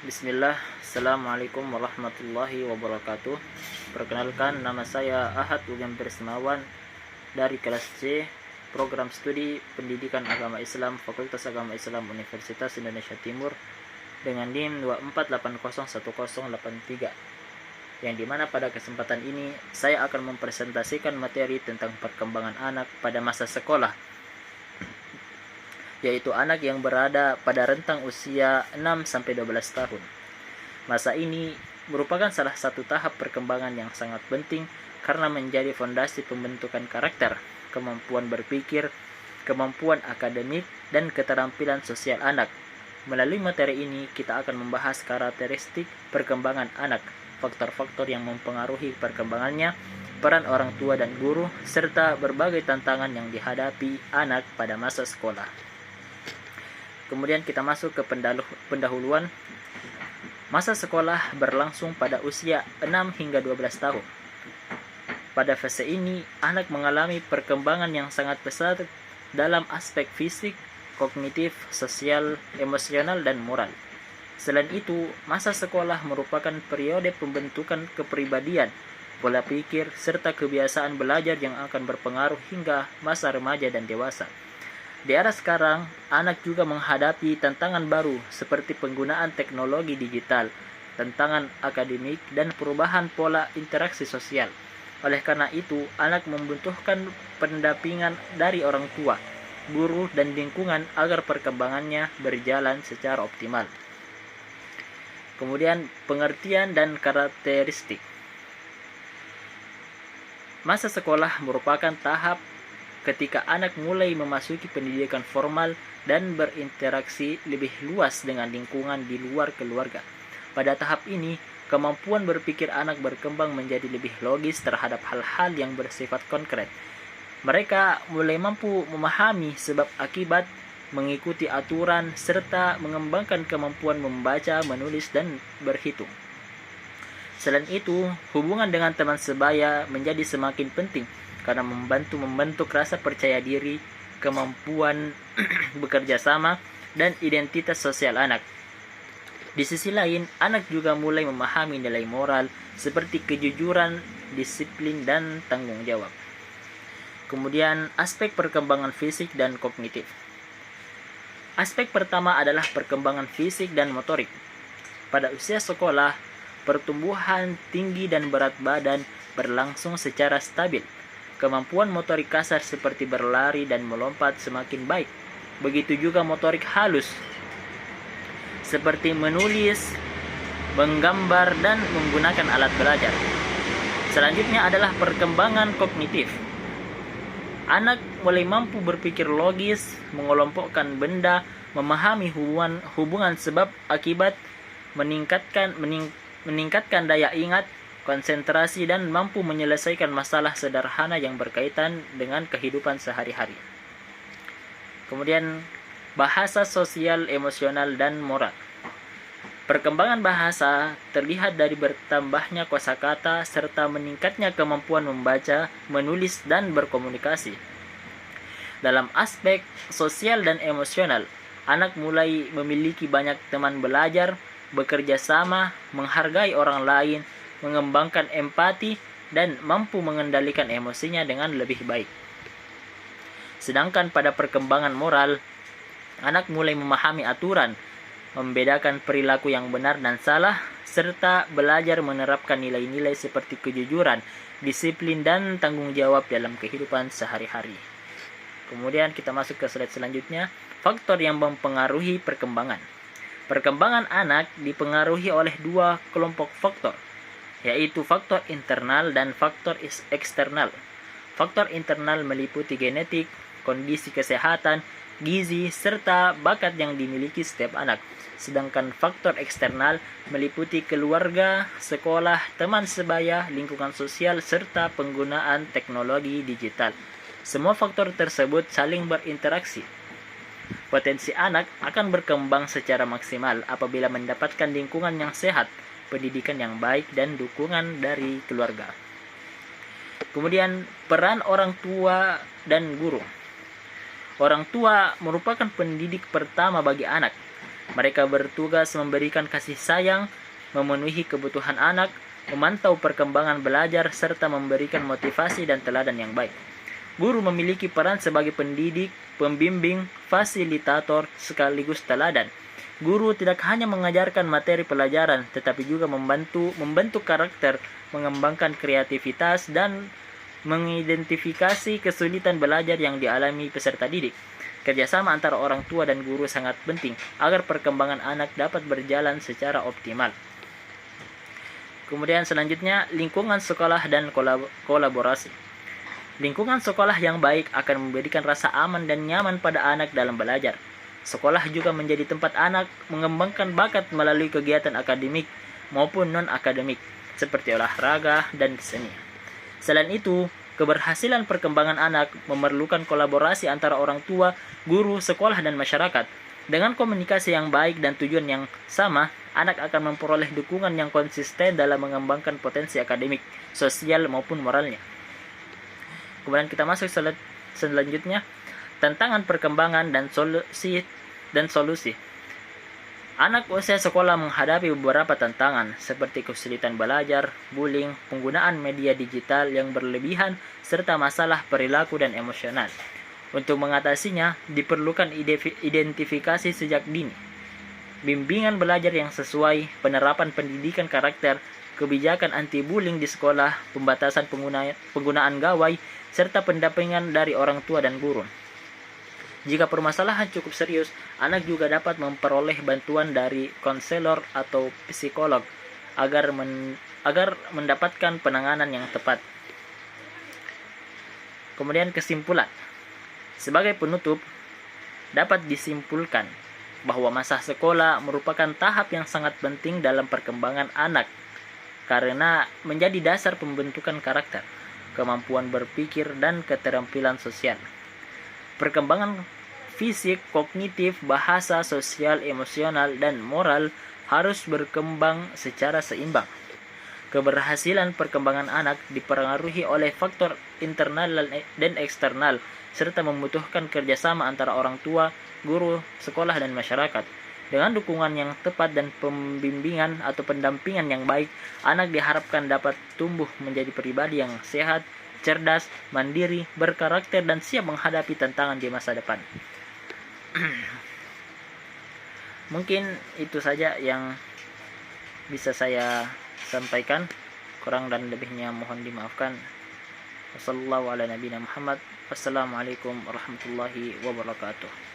Bismillah, Assalamualaikum warahmatullahi wabarakatuh. Perkenalkan, nama saya Ahad Ugam Persemawan dari kelas C, Program Studi Pendidikan Agama Islam, Fakultas Agama Islam Universitas Indonesia Timur dengan NIM 2480183, yang dimana pada kesempatan ini saya akan mempresentasikan materi tentang perkembangan anak pada masa sekolah, yaitu anak yang berada pada rentang usia 6-12 tahun. Masa ini merupakan salah satu tahap perkembangan yang sangat penting karena menjadi fondasi pembentukan karakter, kemampuan berpikir, kemampuan akademik, dan keterampilan sosial anak. Melalui materi ini kita akan membahas karakteristik perkembangan anak, faktor-faktor yang mempengaruhi perkembangannya, peran orang tua dan guru, serta berbagai tantangan yang dihadapi anak pada masa sekolah. Kemudian kita masuk ke pendahuluan. Masa sekolah berlangsung pada usia 6 hingga 12 tahun. Pada fase ini, anak mengalami perkembangan yang sangat pesat dalam aspek fisik, kognitif, sosial, emosional, dan moral. Selain itu, masa sekolah merupakan periode pembentukan kepribadian, pola pikir, serta kebiasaan belajar yang akan berpengaruh hingga masa remaja dan dewasa. Di era sekarang, anak juga menghadapi tantangan baru seperti penggunaan teknologi digital, tantangan akademik, dan perubahan pola interaksi sosial. Oleh karena itu, anak membutuhkan pendampingan dari orang tua, guru, dan lingkungan agar perkembangannya berjalan secara optimal. Kemudian, pengertian dan karakteristik. Masa sekolah merupakan tahap ketika anak mulai memasuki pendidikan formal dan berinteraksi lebih luas dengan lingkungan di luar keluarga. Pada tahap ini, kemampuan berpikir anak berkembang menjadi lebih logis terhadap hal-hal yang bersifat konkret. Mereka mulai mampu memahami sebab akibat, mengikuti aturan, serta mengembangkan kemampuan membaca, menulis, dan berhitung. Selain itu, hubungan dengan teman sebaya menjadi semakin penting karena membentuk rasa percaya diri, kemampuan bekerja sama, dan identitas sosial anak. Di sisi lain, anak juga mulai memahami nilai moral seperti kejujuran, disiplin, dan tanggung jawab. Kemudian, aspek perkembangan fisik dan kognitif. Aspek pertama adalah perkembangan fisik dan motorik. Pada usia sekolah, pertumbuhan tinggi dan berat badan berlangsung secara stabil. Kemampuan motorik kasar seperti berlari dan melompat semakin baik. Begitu juga motorik halus seperti menulis, menggambar, dan menggunakan alat belajar. Selanjutnya adalah perkembangan kognitif. Anak mulai mampu berpikir logis, mengelompokkan benda, memahami hubungan sebab akibat, meningkatkan daya ingat, konsentrasi, dan mampu menyelesaikan masalah sederhana yang berkaitan dengan kehidupan sehari-hari. Kemudian, bahasa sosial, emosional, dan moral. Perkembangan bahasa terlihat dari bertambahnya kosakata serta meningkatnya kemampuan membaca, menulis, dan berkomunikasi. Dalam aspek sosial dan emosional, anak mulai memiliki banyak teman belajar, bekerja sama, menghargai orang lain, mengembangkan empati, dan mampu mengendalikan emosinya dengan lebih baik. Sedangkan pada perkembangan moral, anak mulai memahami aturan, membedakan perilaku yang benar dan salah, serta belajar menerapkan nilai-nilai seperti kejujuran, disiplin, dan tanggung jawab dalam kehidupan sehari-hari. Kemudian kita masuk ke slide selanjutnya, faktor yang mempengaruhi perkembangan. Perkembangan anak dipengaruhi oleh dua kelompok faktor, yaitu faktor internal dan faktor eksternal. Faktor internal meliputi genetik, kondisi kesehatan, gizi, serta bakat yang dimiliki setiap anak. Sedangkan faktor eksternal meliputi keluarga, sekolah, teman sebaya, lingkungan sosial, serta penggunaan teknologi digital. Semua faktor tersebut saling berinteraksi. Potensi anak akan berkembang secara maksimal apabila mendapatkan lingkungan yang sehat, pendidikan yang baik, dan dukungan dari keluarga. Kemudian, peran orang tua dan guru. Orang tua merupakan pendidik pertama bagi anak. Mereka bertugas memberikan kasih sayang, memenuhi kebutuhan anak, memantau perkembangan belajar, serta memberikan motivasi dan teladan yang baik. Guru memiliki peran sebagai pendidik, pembimbing, fasilitator, sekaligus teladan. Guru tidak hanya mengajarkan materi pelajaran, tetapi juga membentuk karakter, mengembangkan kreativitas, dan mengidentifikasi kesulitan belajar yang dialami peserta didik. Kerjasama antara orang tua dan guru sangat penting agar perkembangan anak dapat berjalan secara optimal. Kemudian selanjutnya, lingkungan sekolah dan kolaborasi. Lingkungan sekolah yang baik akan memberikan rasa aman dan nyaman pada anak dalam belajar. Sekolah juga menjadi tempat anak mengembangkan bakat melalui kegiatan akademik maupun non-akademik, seperti olahraga dan seni. Selain itu, keberhasilan perkembangan anak memerlukan kolaborasi antara orang tua, guru, sekolah, dan masyarakat. Dengan komunikasi yang baik dan tujuan yang sama, anak akan memperoleh dukungan yang konsisten dalam mengembangkan potensi akademik, sosial, maupun moralnya. Kemudian kita masuk selanjutnya, tantangan perkembangan dan solusi. Anak usia sekolah menghadapi beberapa tantangan seperti kesulitan belajar, bullying, penggunaan media digital yang berlebihan, serta masalah perilaku dan emosional. Untuk mengatasinya, diperlukan identifikasi sejak dini, bimbingan belajar yang sesuai, penerapan pendidikan karakter, kebijakan anti-bullying di sekolah, pembatasan penggunaan gawai, serta pendampingan dari orang tua dan guru. Jika permasalahan cukup serius, anak juga dapat memperoleh bantuan dari konselor atau psikolog agar mendapatkan penanganan yang tepat. Kemudian kesimpulan. Sebagai penutup, dapat disimpulkan bahwa masa sekolah merupakan tahap yang sangat penting dalam perkembangan anak karena menjadi dasar pembentukan karakter, kemampuan berpikir, dan keterampilan sosial. Perkembangan fisik, kognitif, bahasa, sosial, emosional, dan moral harus berkembang secara seimbang. Keberhasilan perkembangan anak dipengaruhi oleh faktor internal dan eksternal, serta membutuhkan kerjasama antara orang tua, guru, sekolah, dan masyarakat. Dengan dukungan yang tepat dan pembimbingan atau pendampingan yang baik, anak diharapkan dapat tumbuh menjadi pribadi yang sehat, cerdas, mandiri, berkarakter, dan siap menghadapi tantangan di masa depan. Mungkin itu saja yang bisa saya sampaikan. Kurang dan lebihnya mohon dimaafkan. Wassalamualaikum warahmatullahi wabarakatuh.